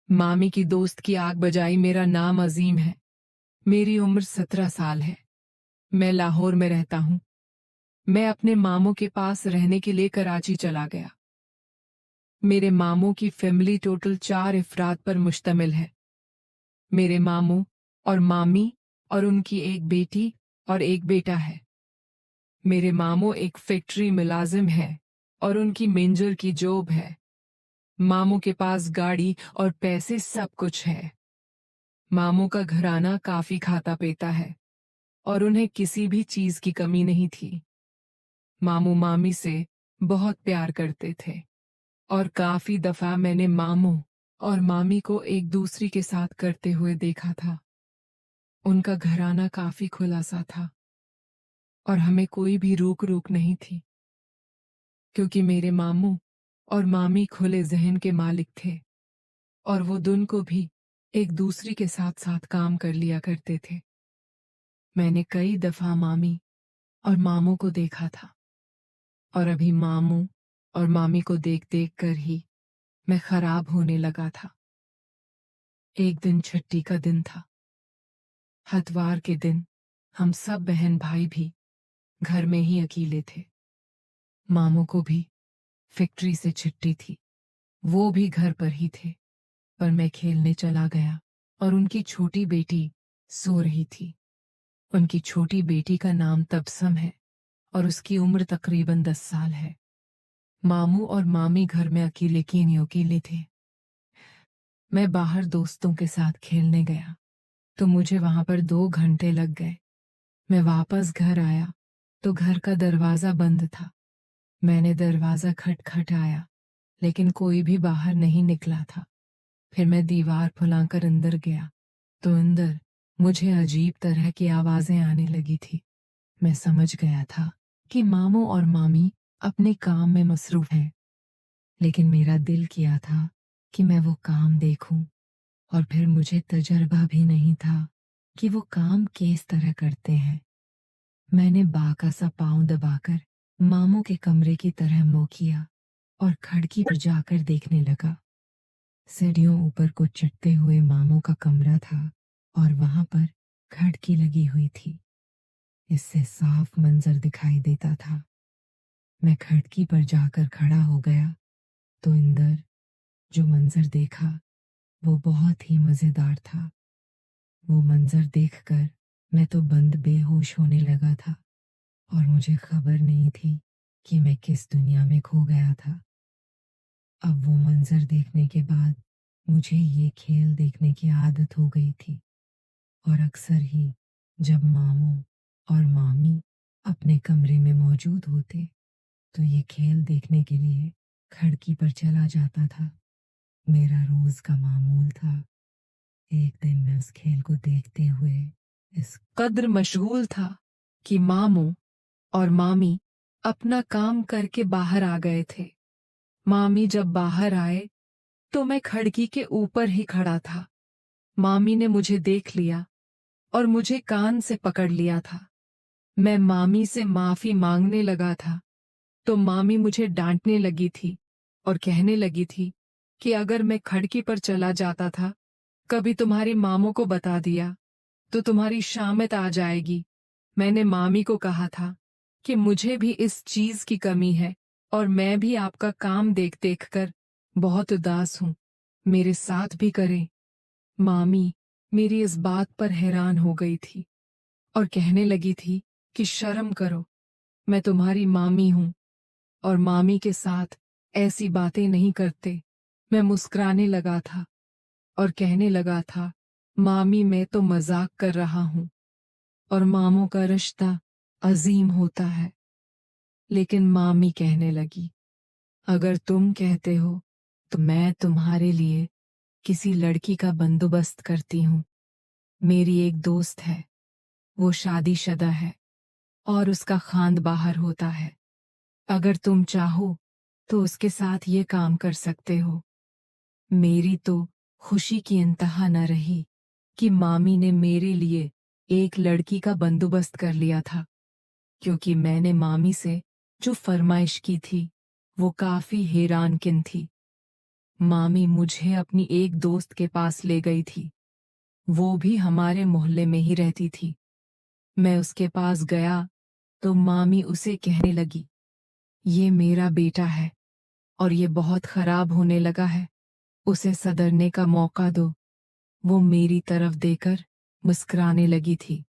मामी की दोस्त की आग बजाई। मेरा नाम अजीम है। मेरी उम्र 17 साल है। मैं लाहौर में रहता हूँ। मैं अपने मामू के पास रहने के लिए कराची चला गया। मेरे मामू की फैमिली टोटल 4 अफराद पर मुश्तमिल है। मेरे मामू और मामी और उनकी एक बेटी और एक बेटा है। मेरे मामू एक फैक्ट्री मुलाजिम है और उनकी मेंजर की जॉब है। मामू के पास गाड़ी और पैसे सब कुछ है। मामू का घराना काफी खाता पीता है और उन्हें किसी भी चीज की कमी नहीं थी। मामू मामी से बहुत प्यार करते थे और काफी दफा मैंने मामू और मामी को एक दूसरे के साथ करते हुए देखा था। उनका घराना काफी खुला सा था और हमें कोई भी रोक रोक नहीं थी, क्योंकि मेरे मामू और मामी खुले जहन के मालिक थे और वो दिन को भी एक दूसरे के साथ साथ काम कर लिया करते थे। मैंने कई दफा मामी और मामू को देखा था और अभी मामू और मामी को देख देख कर ही मैं खराब होने लगा था। एक दिन छुट्टी का दिन था। हतवार के दिन हम सब बहन भाई भी घर में ही अकेले थे। मामू को भी फैक्ट्री से छुट्टी थी। वो भी घर पर ही थे, पर मैं खेलने चला गया और उनकी छोटी बेटी सो रही थी। उनकी छोटी बेटी का नाम तबसम है और उसकी उम्र तकरीबन 10 साल है। मामू और मामी घर में अकेले अकेले थे। मैं बाहर दोस्तों के साथ खेलने गया तो मुझे वहां पर 2 घंटे लग गए। मैं वापस घर आया तो घर का दरवाजा बंद था। मैंने दरवाजा खटखटाया लेकिन कोई भी बाहर नहीं निकला था। फिर मैं दीवार फुलाकर अंदर गया तो अंदर मुझे अजीब तरह की आवाजें आने लगी थी। मैं समझ गया था कि मामू और मामी अपने काम में मसरूफ हैं, लेकिन मेरा दिल किया था कि मैं वो काम देखूं, और फिर मुझे तजर्बा भी नहीं था कि वो काम किस तरह करते हैं। मैंने बाका सा पांव दबाकर मामू के कमरे की तरह मुंह किया और खिड़की पर जाकर देखने लगा। सीढ़ियों ऊपर को चढ़ते हुए मामू का कमरा था और वहां पर खिड़की लगी हुई थी। इससे साफ मंजर दिखाई देता था। मैं खिड़की पर जाकर खड़ा हो गया तो अंदर जो मंजर देखा वो बहुत ही मजेदार था। वो मंजर देखकर मैं तो बंद बेहोश होने लगा था और मुझे खबर नहीं थी कि मैं किस दुनिया में खो गया था। अब वो मंजर देखने के बाद मुझे ये खेल देखने की आदत हो गई थी और अक्सर ही जब मामू और मामी अपने कमरे में मौजूद होते तो ये खेल देखने के लिए खिड़की पर चला जाता था। मेरा रोज का मामूल था। एक दिन मैं उस खेल को देखते हुए इस कद्र मशगूल था कि मामू और मामी अपना काम करके बाहर आ गए थे। मामी जब बाहर आए तो मैं खिड़की के ऊपर ही खड़ा था। मामी ने मुझे देख लिया और मुझे कान से पकड़ लिया था। मैं मामी से माफी मांगने लगा था तो मामी मुझे डांटने लगी थी और कहने लगी थी कि अगर मैं खिड़की पर चला जाता था, कभी तुम्हारे मामू को बता दिया तो तुम्हारी शामत आ जाएगी। मैंने मामी को कहा था कि मुझे भी इस चीज की कमी है और मैं भी आपका काम देख देख कर बहुत उदास हूँ, मेरे साथ भी करें। मामी मेरी इस बात पर हैरान हो गई थी और कहने लगी थी कि शर्म करो, मैं तुम्हारी मामी हूँ और मामी के साथ ऐसी बातें नहीं करते। मैं मुस्कुराने लगा था और कहने लगा था, मामी मैं तो मजाक कर रहा हूँ और मामू का रिश्ता अजीम होता है। लेकिन मामी कहने लगी, अगर तुम कहते हो तो मैं तुम्हारे लिए किसी लड़की का बंदोबस्त करती हूँ। मेरी एक दोस्त है, वो शादीशुदा है और उसका खानद बाहर होता है। अगर तुम चाहो तो उसके साथ ये काम कर सकते हो। मेरी तो खुशी की इंतहा न रही कि मामी ने मेरे लिए एक लड़की का बंदोबस्त कर लिया था, क्योंकि मैंने मामी से जो फरमाइश की थी वो काफी हैरानकिन थी। मामी मुझे अपनी एक दोस्त के पास ले गई थी। वो भी हमारे मोहल्ले में ही रहती थी। मैं उसके पास गया तो मामी उसे कहने लगी, ये मेरा बेटा है और ये बहुत खराब होने लगा है, उसे सुधरने का मौका दो। वो मेरी तरफ देखकर मुस्कुराने लगी थी,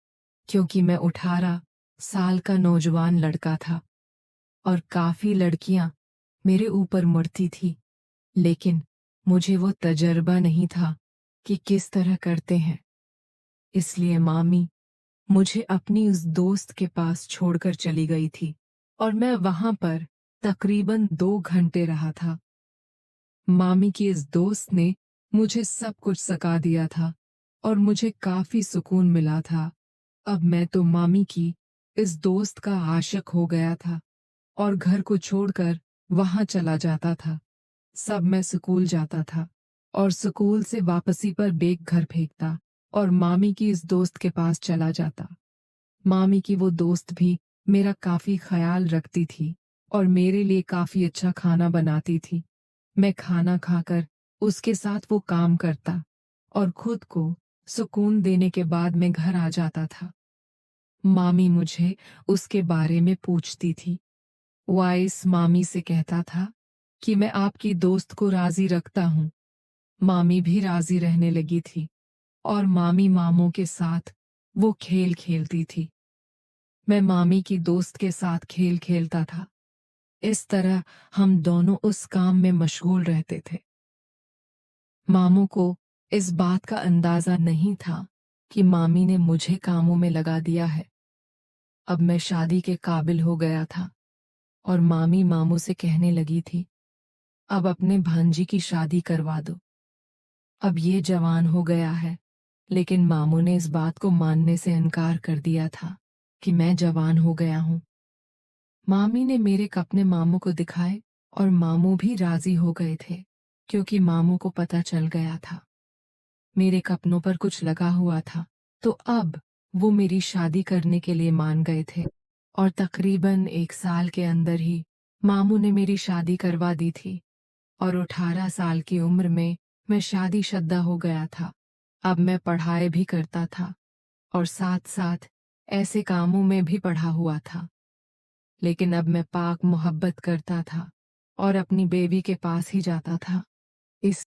क्योंकि मैं 18 साल का नौजवान लड़का था और काफी लड़कियां मेरे ऊपर मुड़ती थी, लेकिन मुझे वो तजर्बा नहीं था कि किस तरह करते हैं। इसलिए मामी मुझे अपनी उस दोस्त के पास छोड़कर चली गई थी और मैं वहां पर तकरीबन 2 घंटे रहा था। मामी की इस दोस्त ने मुझे सब कुछ सिखा दिया था और मुझे काफी सुकून मिला था। अब मैं तो मामी की इस दोस्त का आशिक हो गया था और घर को छोड़कर वहां चला जाता था। सब मैं स्कूल जाता था और स्कूल से वापसी पर बैग घर फेंकता और मामी की इस दोस्त के पास चला जाता। मामी की वो दोस्त भी मेरा काफी ख्याल रखती थी और मेरे लिए काफी अच्छा खाना बनाती थी। मैं खाना खाकर उसके साथ वो काम करता और खुद को सुकून देने के बाद मैं घर आ जाता था। मामी मुझे उसके बारे में पूछती थी। वाइस मामी से कहता था कि मैं आपकी दोस्त को राजी रखता हूँ। मामी भी राजी रहने लगी थी और मामी मामों के साथ वो खेल खेलती थी। मैं मामी की दोस्त के साथ खेल खेलता था। इस तरह हम दोनों उस काम में मशगूल रहते थे। मामू को इस बात का अंदाजा नहीं था कि मामी ने मुझे कामों में लगा दिया है। अब मैं शादी के काबिल हो गया था और मामी मामू से कहने लगी थी, अब अपने भांजी की शादी करवा दो। अब ये जवान हो गया है, लेकिन मामू ने इस बात को मानने से इनकार कर दिया था कि मैं जवान हो गया हूँ। मामी ने मेरे कप अपने मामू को दिखाए और मामू भी राजी हो गए थे, क्योंकि मामू को पता चल गया था मेरे कपनों पर कुछ लगा हुआ था। तो अब वो मेरी शादी करने के लिए मान गए थे और तकरीबन 1 साल के अंदर ही मामू ने मेरी शादी करवा दी थी और 18 साल की उम्र में मैं शादीशुदा हो गया था। अब मैं पढ़ाई भी करता था और साथ साथ ऐसे कामों में भी पढ़ा हुआ था। लेकिन अब मैं पाक मोहब्बत करता था और अपनी बेबी के पास ही जाता था। इस